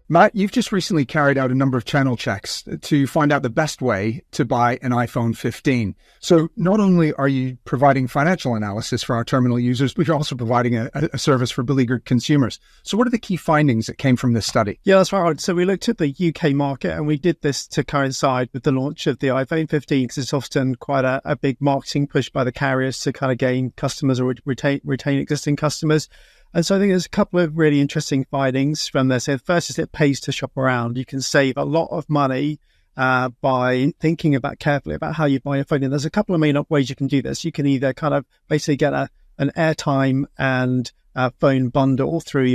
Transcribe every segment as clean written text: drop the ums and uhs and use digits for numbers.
Matt, you've just recently carried out a number of channel checks to find out the best way to buy an iPhone 15. So not only are you providing financial analysis for our terminal users, but you're also providing a service for beleaguered consumers. So what are the key findings that came from this study? Yeah, that's right. So we looked at the UK market, and we did this to coincide with the launch of the iPhone 15, because it's often quite a big marketing push by the carriers to kind of gain customers or retain existing customers. And so I think there's a couple of really interesting findings from this. The first is it pays to shop around. You can save a lot of money by thinking carefully about how you buy a phone. And there's a couple of main ways you can do this. You can either kind of basically get an airtime and phone bundle through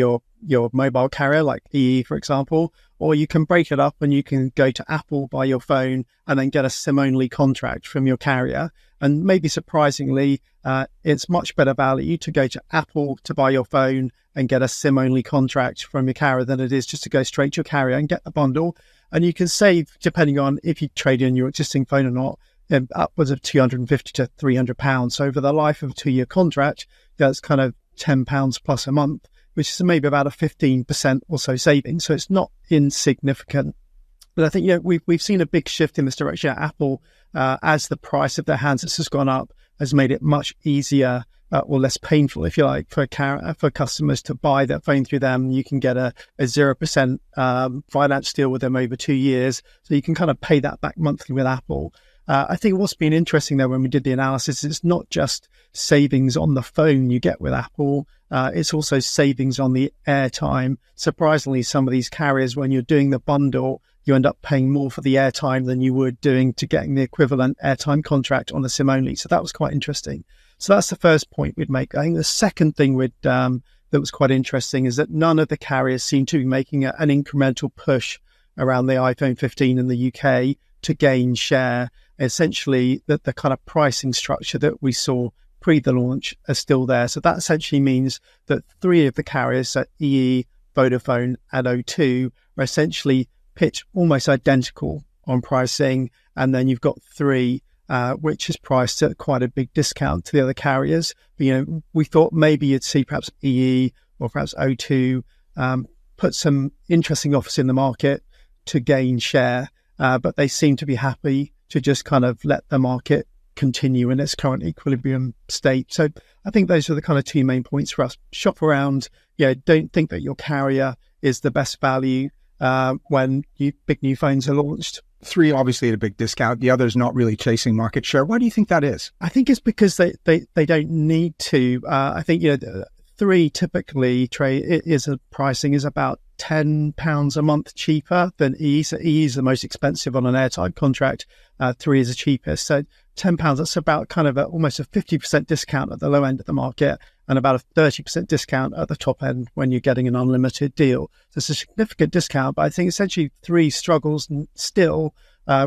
your mobile carrier, like EE, for example, or you can break it up and you can go to Apple, buy your phone, and then get a SIM-only contract from your carrier. And maybe surprisingly, it's much better value to go to Apple to buy your phone and get a SIM-only contract from your carrier than it is just to go straight to your carrier and get the bundle. And you can save, depending on if you trade in your existing phone or not, upwards of £250 to £300. So over the life of a 2-year contract, that's kind of £10 plus a month, which is maybe about a 15% or so savings. So it's not insignificant. But I think, we've seen a big shift in this direction. Apple, as the price of their handsets has gone up, has made it much easier or less painful, if you like, for customers to buy their phone through them. You can get a 0% finance deal with them over 2 years. So you can kind of pay that back monthly with Apple. I think what's been interesting, though, when we did the analysis, it's not just savings on the phone you get with Apple. It's also savings on the airtime. Surprisingly, some of these carriers, when you're doing the bundle, you end up paying more for the airtime than you would doing to getting the equivalent airtime contract on the SIM only. So that was quite interesting. So that's the first point we'd make. I think the second thing that was quite interesting is that none of the carriers seem to be making an incremental push around the iPhone 15 in the UK to gain share. Essentially, that the kind of pricing structure that we saw pre the launch are still there. So that essentially means that 3 of the carriers, so EE, Vodafone and O2, are essentially pitched almost identical on pricing. And then you've got 3 which is priced at quite a big discount to the other carriers. But, we thought maybe you'd see perhaps EE or perhaps O2 put some interesting offers in the market to gain share, but they seem to be happy to just kind of let the market continue in its current equilibrium state. So I think those are the kind of 2 main points for us. Shop around. Don't think that your carrier is the best value when big new phones are launched. 3 obviously at a big discount. The others not really chasing market share. Why do you think that is? I think it's because they don't need to. I think 3 typically pricing is about £10 a month cheaper than EE. So EE is the most expensive on an airtime contract. 3 is the cheapest. So £10, that's about kind of almost a 50% discount at the low end of the market and about a 30% discount at the top end when you're getting an unlimited deal. So it's a significant discount, but I think essentially 3 struggles still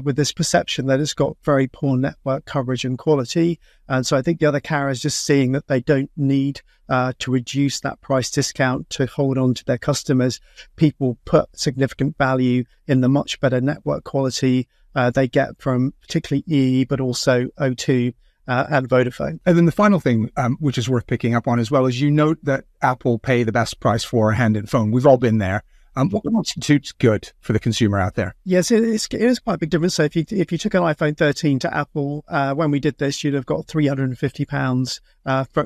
with this perception that it's got very poor network coverage and quality. And so I think the other carriers just seeing that they don't need to reduce that price discount to hold on to their customers. People put significant value in the much better network quality they get from particularly EE, but also O2 and Vodafone. And then the final thing, which is worth picking up on as well, is you note that Apple pay the best price for a hand-in phone. We've all been there. What constitutes good for the consumer out there? Yes, it is quite a big difference. So if you took an iPhone 13 to Apple, when we did this, you'd have got £350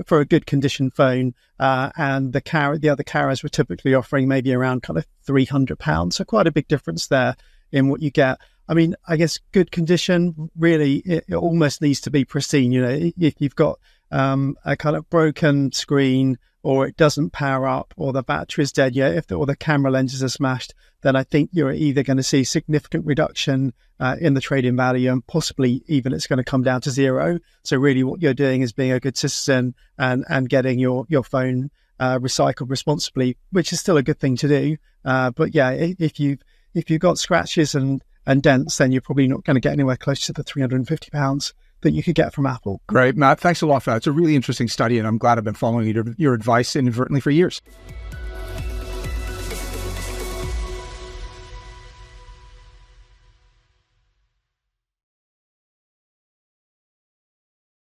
for a good condition phone, and the other carriers were typically offering maybe around kind of £300. So quite a big difference there in what you get. I mean, I guess good condition, really, it almost needs to be pristine. If you've got a kind of broken screen, or it doesn't power up, or the battery's dead, or the camera lenses are smashed, then I think you're either going to see significant reduction in the trade-in value, and possibly even it's going to come down to 0. So really what you're doing is being a good citizen and getting your phone recycled responsibly, which is still a good thing to do. But if you've got scratches and dents, then you're probably not going to get anywhere close to the £350 that you could get from Apple. Great, Matt. Thanks a lot for that. It's a really interesting study, and I'm glad I've been following your advice inadvertently for years.